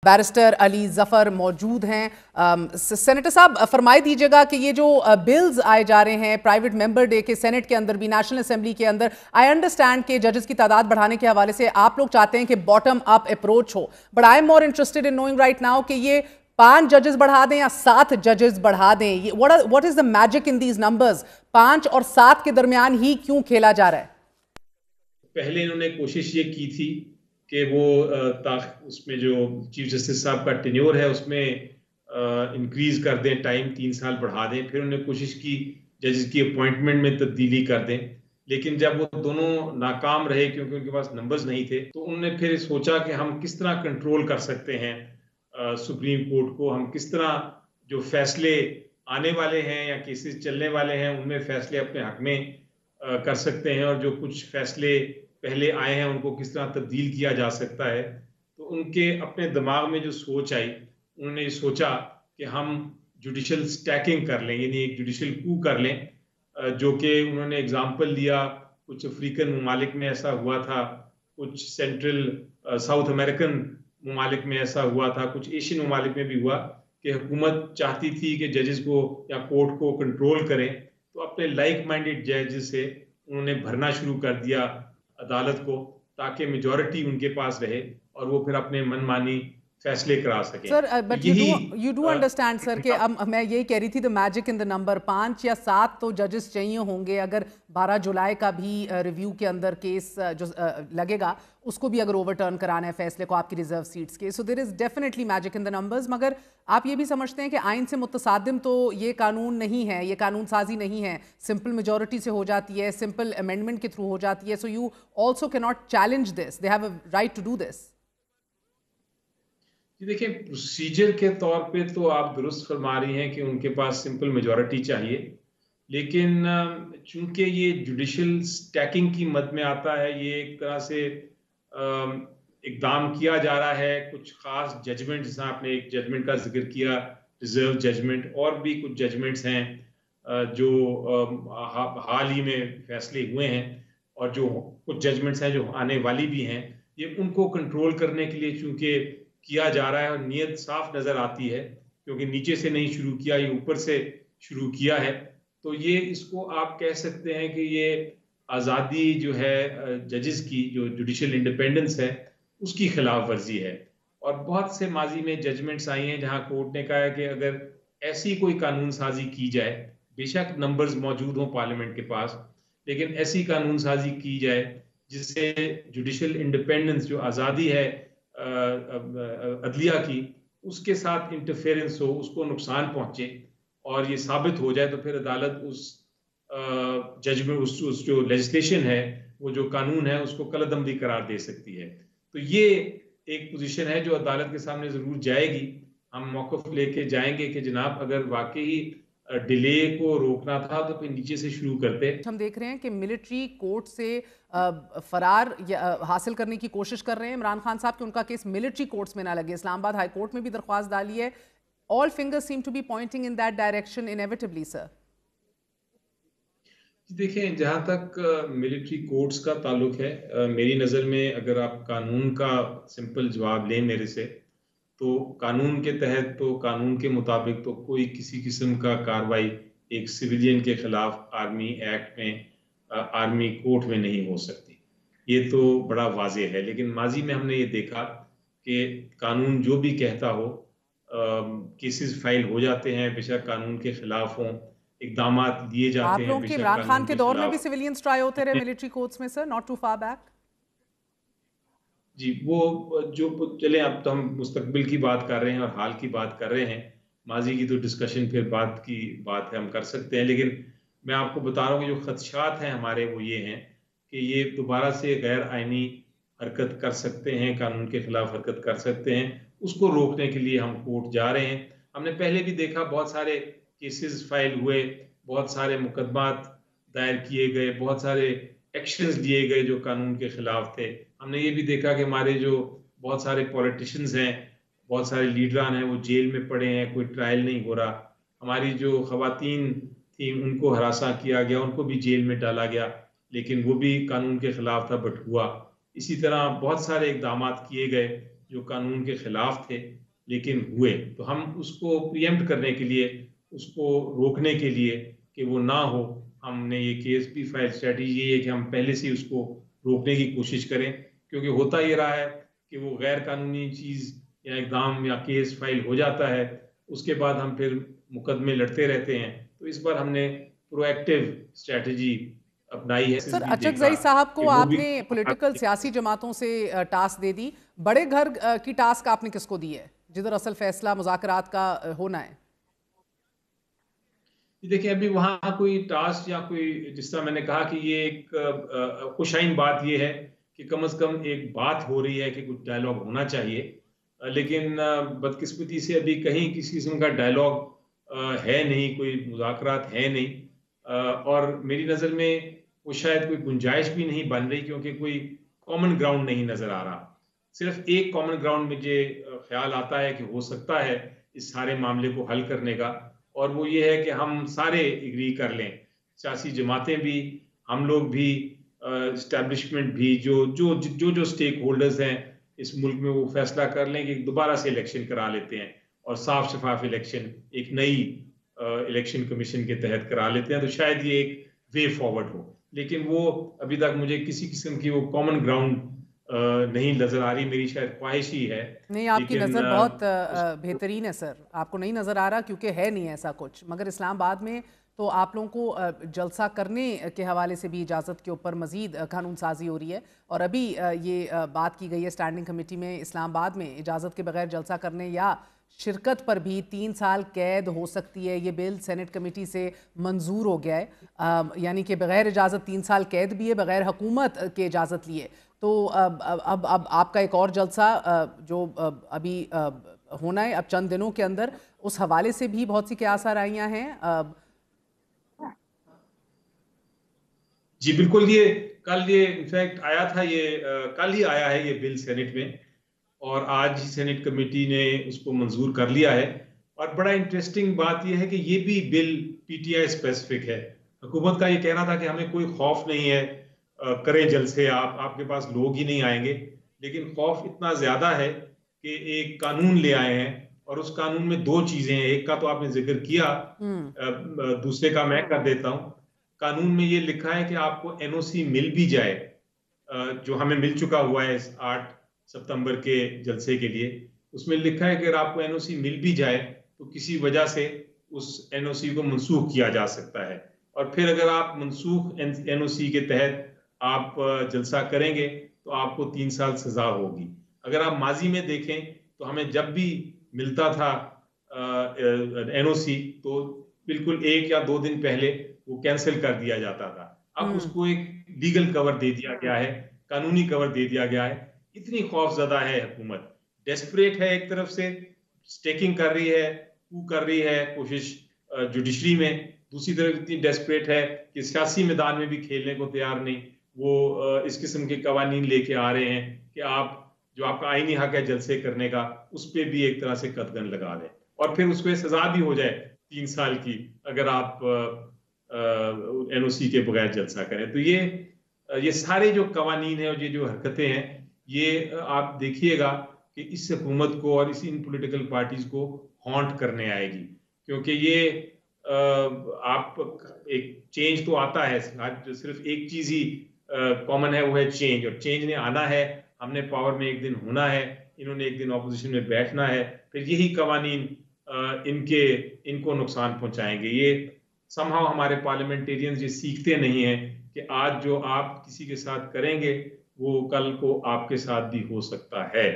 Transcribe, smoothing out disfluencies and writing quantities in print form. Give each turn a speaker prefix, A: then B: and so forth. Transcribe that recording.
A: Barrister Ali Zafar मौजूद हैं। Senator साहब, फरमाई दीजिएगा कि ये जो बिल्स आए जा रहे हैं प्राइवेट मेंबर डे के, सेनेट के अंदर भी, नेशनल असेंबली के अंदर, आई अंडरस्टैंड कि जजेस की तादाद बढ़ाने के हवाले से आप लोग चाहते हैं कि बॉटम अप अप्रोच हो, but I am more interested in knowing right now कि ये 5 जजेस बढ़ा दें या 7 जजेस बढ़ा दें। What is the magic in these numbers? 5 और 7 के दरमियान ही क्यों खेला जा रहा है?
B: पहले इन्होंने कोशिश ये की थी कि वो उसमें जो चीफ जस्टिस साहब का टेन्योर है उसमें इंक्रीज कर दें, टाइम 3 साल बढ़ा दें। फिर उन्होंने कोशिश की जजेस की अपॉइंटमेंट में तब्दीली कर दें, लेकिन जब वो दोनों नाकाम रहे क्योंकि उनके पास नंबर्स नहीं थे, तो उन्होंने फिर सोचा कि हम किस तरह कंट्रोल कर सकते हैं सुप्रीम कोर्ट को, हम किस तरह जो फैसले आने वाले हैं या केसेस चलने वाले हैं उनमें फैसले अपने हक में कर सकते हैं, और जो कुछ फैसले पहले आए हैं उनको किस तरह तब्दील किया जा सकता है। तो उनके अपने दिमाग में जो सोच आई, उन्होंने ये सोचा कि हम जुडिशल स्टैकिंग कर लें, यानी एक जुडिशल कू कर लें, जो कि उन्होंने एग्जाम्पल दिया कुछ अफ्रीकन ममालिक में ऐसा हुआ था, कुछ सेंट्रल साउथ अमेरिकन ममालिक में ऐसा हुआ था, कुछ एशियन ममालिक में भी हुआ कि हुकूमत चाहती थी कि जजेस को या कोर्ट को कंट्रोल करें, तो अपने लाइक माइंडेड जजेस से उन्होंने भरना शुरू कर दिया अदालत को, ताकि मेजॉरिटी उनके पास रहे और वो फिर अपने मनमानी फैसले करा सकें।
A: Sir, but you do understand sir कि अब मैं यही कह रही थी, the magic in the number 5 या 7 तो जजेस चाहिए होंगे। अगर 12 जुलाई का भी रिव्यू के अंदर केस जो लगेगा उसको भी अगर ओवरटर्न कराना है फैसले को आपकी रिजर्व सीट्स के, so there is definitely magic in the numbers. मगर आप ये भी समझते हैं कि आइन से मुतसादिम तो ये कानून नहीं है, ये कानून साजी नहीं है, सिंपल मेजोरिटी से हो जाती है, सिंपल अमेंडमेंट के थ्रू हो जाती है, so you also can not challenge this, they have a right to do this.
B: देखिए, प्रोसीजर के तौर पे तो आप दुरुस्त फरमा रही हैं कि उनके पास सिंपल मेजॉरिटी चाहिए, लेकिन चूंकि ये जुडिशल स्टैकिंग की मद में आता है, ये एक तरह से इकदाम किया जा रहा है कुछ खास जजमेंट, जैसा आपने एक जजमेंट का जिक्र किया रिजर्व जजमेंट, और भी कुछ जजमेंट्स हैं जो हाल ही में फैसले हुए हैं, और जो कुछ जजमेंट्स हैं जो आने वाली भी हैं, ये उनको कंट्रोल करने के लिए चूंकि किया जा रहा है, और नीयत साफ नजर आती है क्योंकि नीचे से नहीं शुरू किया, ये ऊपर से शुरू किया है। तो ये इसको आप कह सकते हैं कि ये आज़ादी जो है जजेस की, जो जुडिशल इंडिपेंडेंस है, उसकी खिलाफ वर्जी है। और बहुत से माजी में जजमेंट्स आई हैं जहां कोर्ट ने कहा है कि अगर ऐसी कोई कानून साजी की जाए, बेशक नंबर्स मौजूद हों पार्लियामेंट के पास, लेकिन ऐसी कानून साजी की जाए जिससे जुडिशल इंडिपेंडेंस, जो आज़ादी है अदलिया की, उसके साथ इंटरफेरेंस हो, उसको नुकसान पहुंचे, और ये साबित हो जाए, तो फिर अदालत उस जजमेंट, उस जो लेजिस्लेशन है, वो जो कानून है, उसको कलअदमली करार दे सकती है। तो ये एक पोजीशन है जो अदालत के सामने जरूर जाएगी। हम मौक़िफ़ लेके जाएंगे कि जनाब अगर वाकई डिले को रोकना था तो फिर नीचे से शुरू करते।
A: हम देख रहे हैं कि मिलिट्री कोर्ट से फरार हासिल करने की कोशिश कर रहे हैं इमरान खान साहब कि उनका केस मिलिट्री कोर्ट्स में ना लगे। इस्लामाबाद हाई कोर्ट में भी दरख्वास्त डाली है। All fingers seem to be pointing in that direction inevitably sir.
B: देखें, जहां तक मिलिट्री कोर्ट्स का ताल्लुक है, मेरी नज़र में अगर आप कानून का सिंपल जवाब लें मेरे से, तो कानून के तहत, तो कानून के मुताबिक तो कोई किसी किस्म का कार्रवाई एक सिविलियन के खिलाफ आर्मी एक्ट में, आर्मी कोर्ट में नहीं हो सकती। ये तो बड़ा वाजे है। लेकिन माजी में हमने ये देखा कि कानून जो भी कहता हो, केसेस फाइल हो जाते हैं, बेशक कानून के खिलाफ हों, इकदाम लिए जाते
A: आप
B: हैं
A: लोगों के
B: बेशक
A: इमरान खान
B: कानून
A: के
B: के
A: दौर में भी
B: खिलाफ।
A: सिविलियंस ट्राई होते रहे मिलिट्री कोर्ट्स में sir, not too far back.
B: जी, वो जो चले, अब तो हम मुस्तकबिल की बात कर रहे हैं और हाल की बात कर रहे हैं, माजी की तो डिस्कशन फिर बात की बात है, हम कर सकते हैं। लेकिन मैं आपको बता रहा हूँ कि जो खदशात हैं हमारे, वो ये हैं कि ये दोबारा से गैर आइनी हरकत कर सकते हैं, कानून के खिलाफ हरकत कर सकते हैं। उसको रोकने के लिए हम कोर्ट जा रहे हैं। हमने पहले भी देखा, बहुत सारे केसेस फाइल हुए, बहुत सारे मुकदमात दायर किए गए, बहुत सारे एक्शंस लिए गए जो कानून के खिलाफ थे। हमने ये भी देखा कि हमारे जो बहुत सारे पॉलिटिशियंस हैं, बहुत सारे लीडरान हैं, वो जेल में पड़े हैं, कोई ट्रायल नहीं हो रहा। हमारी जो खवातीन थी उनको हरासा किया गया, उनको भी जेल में डाला गया, लेकिन वो भी कानून के खिलाफ था, बट हुआ। इसी तरह बहुत सारे इकदाम किए गए जो कानून के खिलाफ थे लेकिन हुए। तो हम उसको प्रिएम्प्ट करने के लिए, उसको रोकने के लिए कि वो ना हो, हमने ये केस भी फाइल, स्ट्रेटजी ये है कि हम पहले से ही उसको रोकने की कोशिश करें। क्योंकि होता ये रहा है कि वो गैर कानूनी चीज़ या इक़दाम या केस फाइल हो जाता है, उसके बाद हम फिर मुकदमे लड़ते रहते हैं। तो इस बार हमने प्रोएक्टिव स्ट्रेटजी अपनाई है।
A: सर,
B: भी देखा
A: अचकज़ई साहब
B: कि
A: को
B: वो भी
A: आपने पॉलिटिकल सियासी जमातों से टास्क दे दी, बड़े घर की टास्क आपने किसको दी है जिधर असल फैसला मुज़ाकरात का होना है?
B: देखिए, अभी वहाँ कोई टास्क या कोई, जिस तरह मैंने कहा कि ये एक खुशाइन बात ये है कि कम से कम एक बात हो रही है कि कुछ डायलॉग होना चाहिए। लेकिन बदकिस्मती से अभी कहीं किसी किस्म का डायलॉग है नहीं, कोई मुज़ाकरात है नहीं। और मेरी नज़र में वो शायद कोई गुंजाइश भी नहीं बन रही, क्योंकि कोई कॉमन ग्राउंड नहीं नज़र आ रहा। सिर्फ एक कॉमन ग्राउंड मुझे ख्याल आता है कि हो सकता है इस सारे मामले को हल करने का, और वो ये है कि हम सारे एग्री कर लें, सियासी जमातें भी, हम लोग भी, एस्टेब्लिशमेंट भी, जो स्टेक होल्डर्स हैं इस मुल्क में, वो फैसला कर लें कि दोबारा से इलेक्शन करा लेते हैं और साफ शफाफ इलेक्शन एक नई इलेक्शन कमीशन के तहत करा लेते हैं। तो शायद ये एक वे फॉरवर्ड हो, लेकिन वो अभी तक मुझे किसी किस्म की वो कॉमन ग्राउंड नहीं नजर आ रही। मेरी शायद ख्वाहिश ही है,
A: नहीं, आपकी
B: लेकिन
A: नज़र बहुत बेहतरीन है सर, आपको नहीं नज़र आ रहा क्योंकि है नहीं ऐसा कुछ। मगर इस्लामाबाद में तो आप लोगों को जलसा करने के हवाले से भी इजाज़त के ऊपर मज़ीद कानून साजी हो रही है, और अभी ये बात की गई है स्टैंडिंग कमेटी में, इस्लामाबाद में इजाज़त के बगैर जलसा करने या शिरकत पर भी 3 साल कैद हो सकती है। ये बिल सेनेट कमेटी से मंजूर हो गया है, यानी कि बगैर इजाज़त 3 साल कैद भी है, बगैर हुकूमत के इजाज़त लिए। तो अब आपका एक और जलसा जो अभी होना है अब चंद दिनों के अंदर, उस हवाले से भी बहुत सी क्यास आराइयाँ हैं।
B: जी बिल्कुल, ये इनफैक्ट आया था, कल ही आया है ये बिल सेनेट में, और आज ही सेनेट कमेटी ने उसको मंजूर कर लिया है। और बड़ा इंटरेस्टिंग बात यह है कि ये भी बिल पीटीआई स्पेसिफिक है। हुकूमत का ये कहना था कि हमें कोई खौफ नहीं है, करें जलसे, आपके पास लोग ही नहीं आएंगे। लेकिन खौफ इतना ज्यादा है कि एक कानून ले आए हैं, और उस कानून में दो चीजें हैं। एक का तो आपने जिक्र किया, दूसरे का मैं कर देता हूं। कानून में ये लिखा है कि आपको एनओसी मिल भी जाए, जो हमें मिल चुका हुआ है इस 8 सितंबर के जलसे के लिए। उसमें लिखा है कि अगर आपको एनओसी मिल भी जाए तो किसी वजह से उस एनओसी को मनसूख किया जा सकता है, और फिर अगर आप मनसूख एनओसी के तहत आप जलसा करेंगे तो आपको 3 साल सजा होगी। अगर आप माजी में देखें तो हमें जब भी मिलता था एनओसी, तो बिल्कुल 1 या 2 दिन पहले वो कैंसिल कर दिया जाता था। अब उसको एक लीगल कवर दे दिया गया है, कानूनी कवर दे दिया गया है। इतनी खौफजदा है हुकूमत, डेस्परेट है, एक तरफ से स्टेकिंग कर रही है, कू कर रही है कोशिश जुडिशरी में, दूसरी तरफ इतनी डेस्परेट है कि सियासी मैदान में भी खेलने को तैयार नहीं। वो इस किस्म के कवानीन लेके आ रहे हैं कि आप, जो आपका आईनी हक है जलसे करने का, उस पर भी एक तरह से कदगन लगा दें, और फिर उसको सजा भी हो जाए 3 साल की अगर आप एनओसी के बगैर जलसा करें। तो ये सारे जो कवानीन है और ये जो हरकतें हैं, ये आप देखिएगा कि इस हुकूमत को और इसी इन पॉलिटिकल पार्टीज को हॉन्ट करने आएगी। क्योंकि ये आप एक चेंज तो आता है, सिर्फ एक चीज ही कॉमन है, वो है चेंज, और चेंज ने आना है। हमने पावर में एक दिन होना है, इन्होंने एक दिन ऑपोजिशन में बैठना है, फिर यही कवानीन इनको नुकसान पहुंचाएंगे। ये समहाउ हमारे पार्लियामेंटेरियंस ये सीखते नहीं हैं कि आज जो आप किसी के साथ करेंगे वो कल को आपके साथ भी हो सकता है।